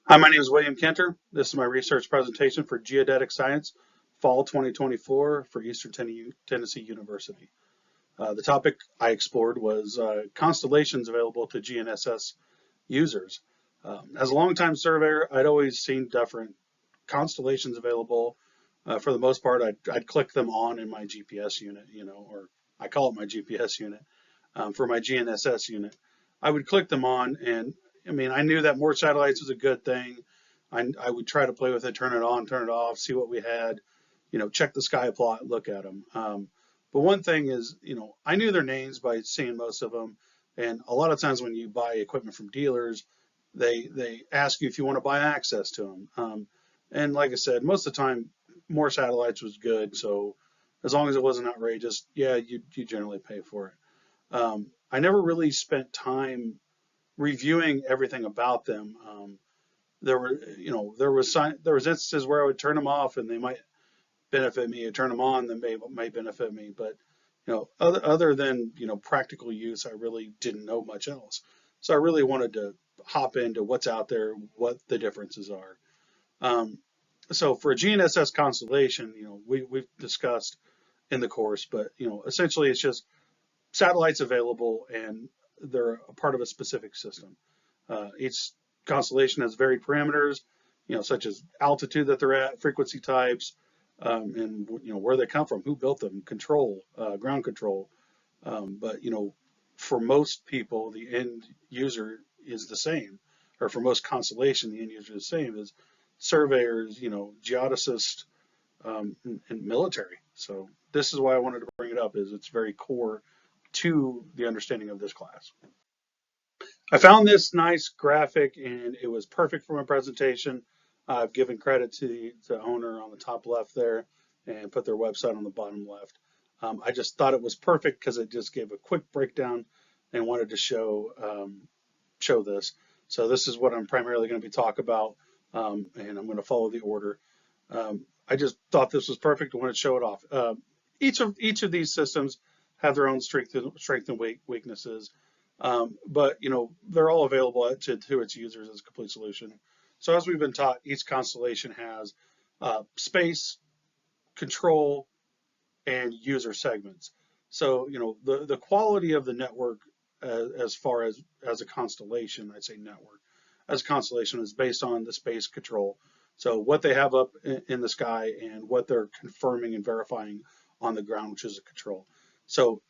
Hi, my name is William Kenter. This is my research presentation for Geodetic Science, Fall 2024 for Eastern Tennessee University. The topic I explored was constellations available to GNSS users. As a longtime surveyor, I'd always seen different constellations available. For the most part, I'd click them on in my GPS unit, or I call it my GPS unit. For my GNSS unit, I would click them on, and I mean, I knew that more satellites was a good thing. I would try to play with it, turn it on, turn it off, see what we had, check the sky plot, look at them. But one thing is, I knew their names by seeing most of them. And a lot of times when you buy equipment from dealers, they ask you if you want to buy access to them. And like I said, most of the time, more satellites was good. So as long as it wasn't outrageous, yeah, you generally pay for it. I never really spent time reviewing everything about them. There was instances where I would turn them off and they might benefit me, or turn them on that may benefit me. But other than practical use, I really didn't know much else. So I really wanted to hop into what's out there, what the differences are. So for a GNSS constellation, we've discussed in the course, but essentially it's just satellites available and they're a part of a specific system. Each constellation has varied parameters, such as altitude that they're at, frequency types, and where they come from, who built them, control, ground control. But for most people, the end user is the same, or for most constellation, the end user is the same as surveyors, geodesists, and military. So this is why I wanted to bring it up, is it's very core to the understanding of this class. I found this nice graphic and it was perfect for my presentation. I've given credit to the owner on the top left there and put their website on the bottom left. I just thought it was perfect because it just gave a quick breakdown and wanted to show this. So this is what I'm primarily going to be talking about, and I'm going to follow the order. I just thought this was perfect. I wanted to show it off. Each of these systems have their own strength and weaknesses. But they're all available to its users as a complete solution. So as we've been taught, each constellation has space, control, and user segments. So the quality of the network, as far as a constellation, I'd say network as a constellation, is based on the space control. So what they have up in the sky and what they're confirming and verifying on the ground, which is a control. So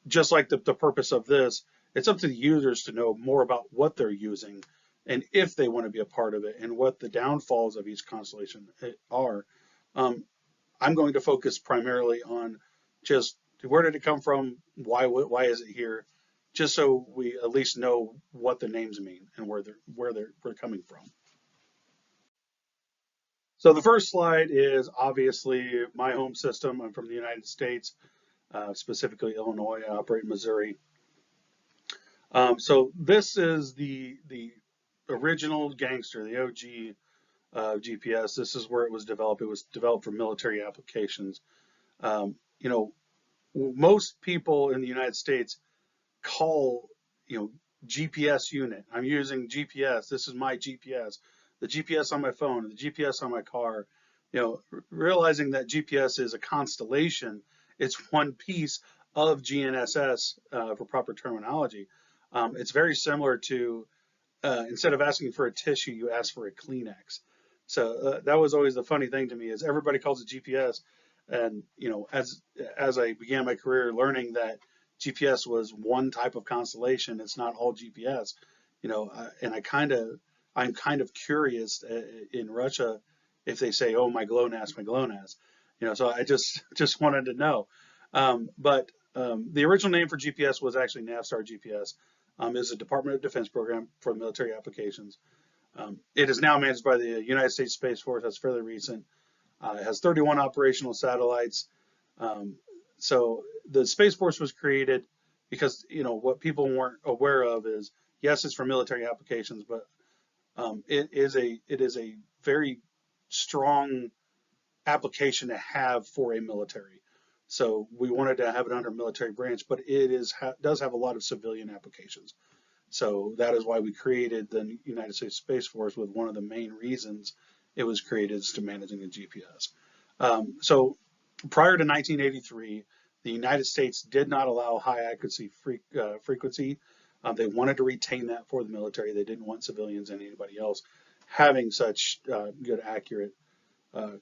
just like the purpose of this, it's up to the users to know more about what they're using and if they want to be a part of it and what the downfalls of each constellation are. I'm going to focus primarily on just where did it come from, why is it here, just so we at least know what the names mean and where they're coming from. So the first slide is obviously my home system. I'm from the United States. Specifically Illinois. I operate in Missouri. So this is the original gangster, the OG GPS. This is where it was developed. It was developed for military applications. Most people in the United States call, GPS unit. I'm using GPS. This is my GPS. The GPS on my phone, the GPS on my car. Realizing that GPS is a constellation. It's one piece of GNSS for proper terminology. It's very similar to instead of asking for a tissue, you ask for a Kleenex. So that was always the funny thing to me, is everybody calls it GPS, and as I began my career learning that GPS was one type of constellation, it's not all GPS. And I'm kind of curious in Russia if they say, "Oh, my GLONASS, my GLONASS." So I just wanted to know. But the original name for GPS was actually Navstar GPS. It's a Department of Defense program for military applications. It is now managed by the United States Space Force. That's fairly recent. It has 31 operational satellites. So the Space Force was created because what people weren't aware of is, yes, it's for military applications, but it is a very strong application to have for a military. So we wanted to have it under military branch, but it does have a lot of civilian applications. So that is why we created the United States Space Force, with one of the main reasons it was created is to managing the GPS. So prior to 1983, the United States did not allow high accuracy frequency. They wanted to retain that for the military. They didn't want civilians and anybody else having such good accurate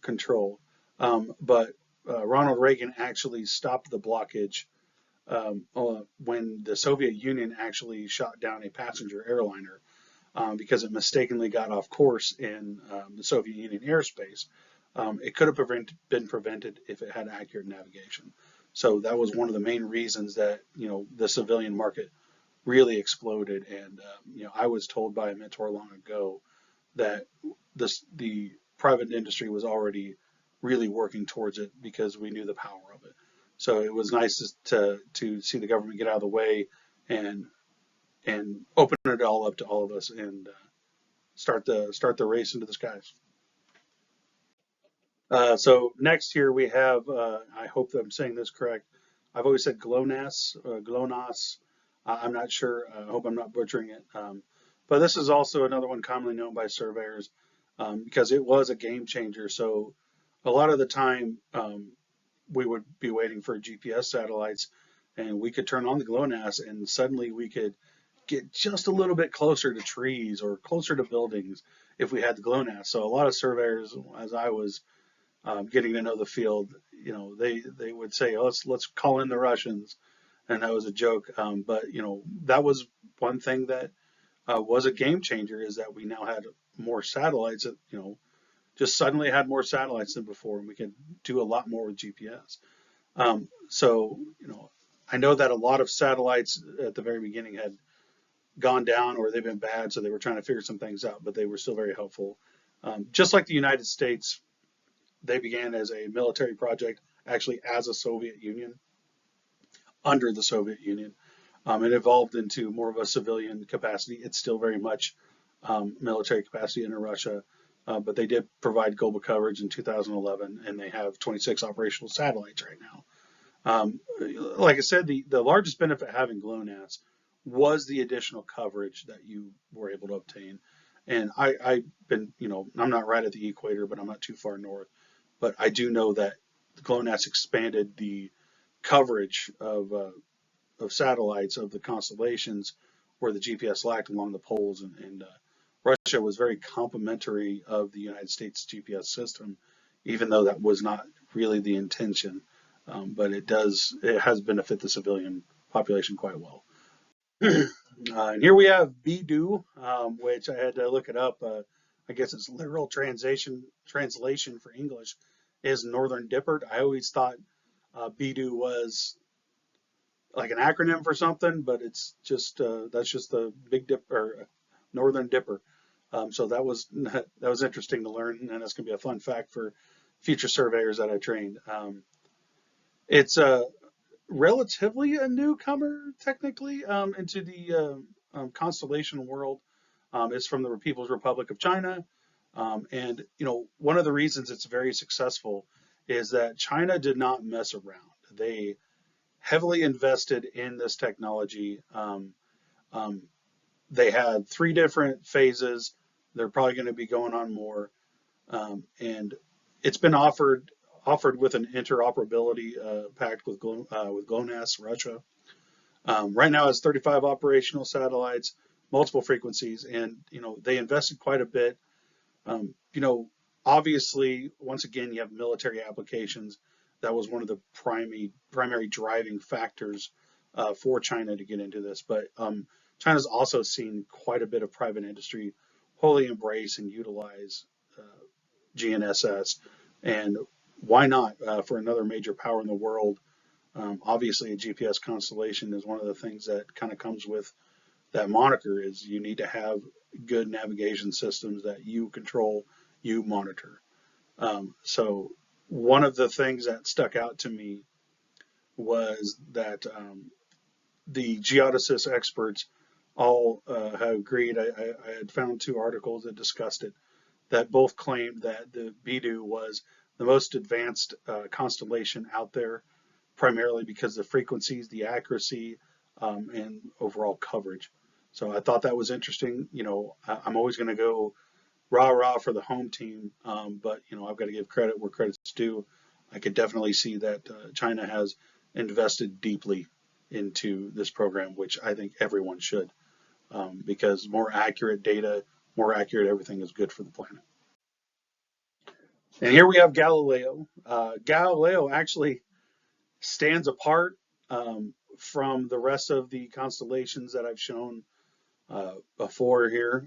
control. But Ronald Reagan actually stopped the blockage when the Soviet Union actually shot down a passenger airliner because it mistakenly got off course in the Soviet Union airspace. It could have been prevented if it had accurate navigation. So that was one of the main reasons that the civilian market really exploded. And I was told by a mentor long ago that the private industry was already really working towards it because we knew the power of it. So it was nice to see the government get out of the way and open it all up to all of us and start the race into the skies. So next here we have, I hope that I'm saying this correct. I've always said GLONASS, GLONASS. I'm not sure. I hope I'm not butchering it. But this is also another one commonly known by surveyors because it was a game changer. So a lot of the time we would be waiting for GPS satellites, and we could turn on the GLONASS, and suddenly we could get just a little bit closer to trees or closer to buildings if we had the GLONASS. So a lot of surveyors, as I was getting to know the field, they would say, oh, let's call in the Russians, and that was a joke. But that was one thing that was a game changer, is that we now had more satellites that just suddenly had more satellites than before, and we could do a lot more with GPS. So I know that a lot of satellites at the very beginning had gone down or they've been bad, so they were trying to figure some things out, but they were still very helpful. Just like the United States, they began as a military project, actually as a Soviet Union, under the Soviet Union. It evolved into more of a civilian capacity. It's still very much military capacity in Russia, but they did provide global coverage in 2011, and they have 26 operational satellites right now. Like I said, the largest benefit of having GLONASS was the additional coverage that you were able to obtain. And I've been, I'm not right at the equator, but I'm not too far north. But I do know that GLONASS expanded the coverage of satellites of the constellations where the GPS lacked along the poles, and Russia was very complimentary of the United States GPS system, even though that was not really the intention. But it has benefited the civilian population quite well. And here we have Beidou, which I had to look it up. I guess its literal translation for English is Northern Dipper. I always thought Beidou was like an acronym for something, but it's just that's just the Big Dipper, Northern Dipper. So that was interesting to learn, and that's going to be a fun fact for future surveyors that I trained. It's relatively a newcomer, technically, into the constellation world. It's from the People's Republic of China, and one of the reasons it's very successful is that China did not mess around. They heavily invested in this technology. They had 3 different phases. They're probably going to be going on more, and it's been offered with an interoperability pact with GLONASS Russia. Right now it's 35 operational satellites, multiple frequencies, and they invested quite a bit. Obviously, once again, you have military applications. That was one of the primary driving factors for China to get into this. But China's also seen quite a bit of private industry wholly embrace and utilize GNSS, and why not for another major power in the world? Obviously, a GPS constellation is one of the things that kind of comes with that moniker, is you need to have good navigation systems that you control, you monitor. So one of the things that stuck out to me was that the geodesist experts all have agreed. I had found 2 articles that discussed it, that both claimed that the Beidou was the most advanced constellation out there, primarily because of the frequencies, the accuracy, and overall coverage. So I thought that was interesting. I'm always going to go rah rah for the home team, but I've got to give credit where credit's due. I could definitely see that China has invested deeply into this program, which I think everyone should, because more accurate data, more accurate everything is good for the planet. And here we have Galileo. Galileo actually stands apart from the rest of the constellations that I've shown before here.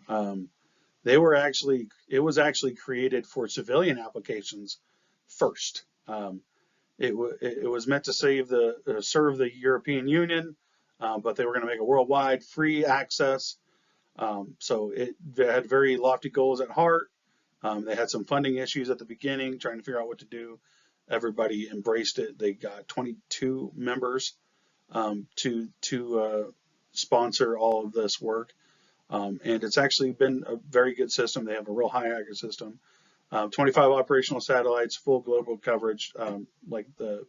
It was actually created for civilian applications first. It was meant to serve the European Union, but they were going to make it worldwide, free access. So it had very lofty goals at heart. They had some funding issues at the beginning, trying to figure out what to do. Everybody embraced it. They got 22 members to sponsor all of this work. And it's actually been a very good system. They have a real high accuracy system. 25 operational satellites, full global coverage, like the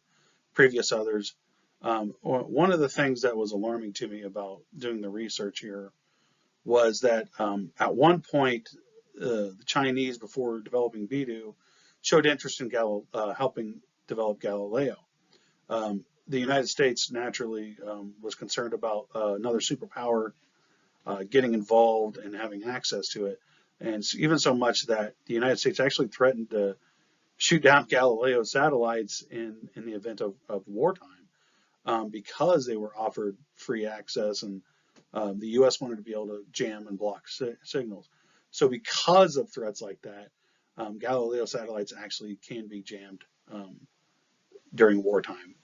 previous others. One of the things that was alarming to me about doing the research here was that at one point, the Chinese, before developing Beidou, showed interest in helping develop Galileo. The United States naturally was concerned about another superpower getting involved and having access to it. And even so much that the United States actually threatened to shoot down Galileo satellites in the event of wartime because they were offered free access, and the U.S. wanted to be able to jam and block signals. So because of threats like that, Galileo satellites actually can be jammed during wartime,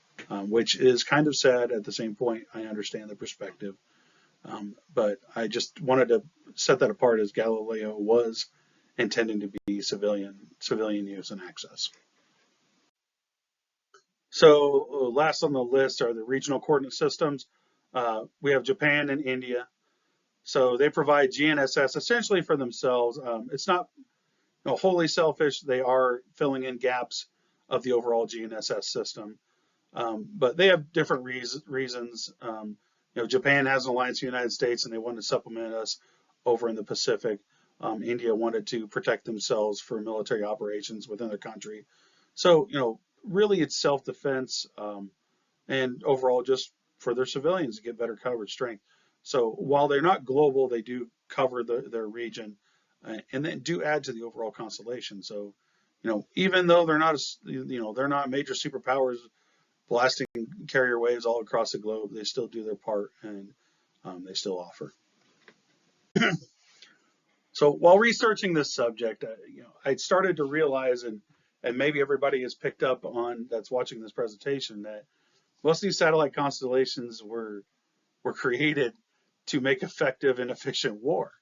which is kind of sad. At the same point, I understand the perspective. But I just wanted to set that apart, as Galileo was intending to be civilian use and access. So last on the list are the regional coordinate systems. We have Japan and India. So they provide GNSS essentially for themselves. It's not wholly selfish. They are filling in gaps of the overall GNSS system. But they have different reasons. Japan has an alliance with the United States, and they wanted to supplement us over in the Pacific. India wanted to protect themselves for military operations within their country. So, really it's self-defense and overall just for their civilians to get better coverage strength. So while they're not global, they do cover their region and then do add to the overall constellation. So, even though they're not major superpowers blasting carrier waves all across the globe, they still do their part, and they still offer. So while researching this subject, I started to realize, and maybe everybody has picked up on that's watching this presentation, that most of these satellite constellations were created to make effective and efficient war.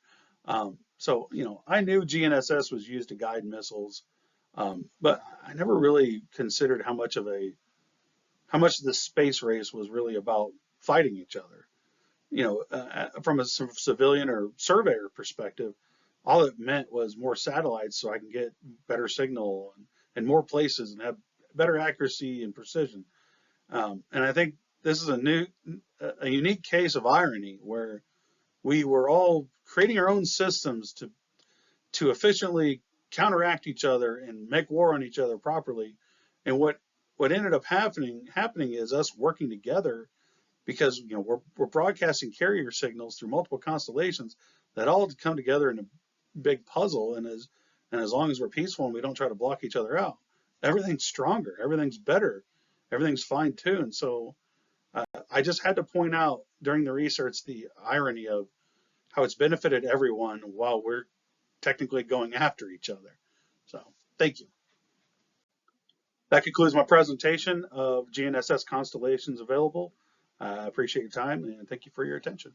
So I knew GNSS was used to guide missiles, but I never really considered how much the space race was really about fighting each other. From a civilian or surveyor perspective, all it meant was more satellites so I can get better signal and more places and have better accuracy and precision. And I think this is a unique case of irony where we were all creating our own systems to efficiently counteract each other and make war on each other properly. And what ended up happening is us working together, because we're broadcasting carrier signals through multiple constellations that all come together in a big puzzle. And as long as we're peaceful and we don't try to block each other out, everything's stronger, everything's better, everything's fine-tuned. So I just had to point out during the research the irony of how it's benefited everyone while we're technically going after each other. So thank you. That concludes my presentation of GNSS constellations available. I appreciate your time and thank you for your attention.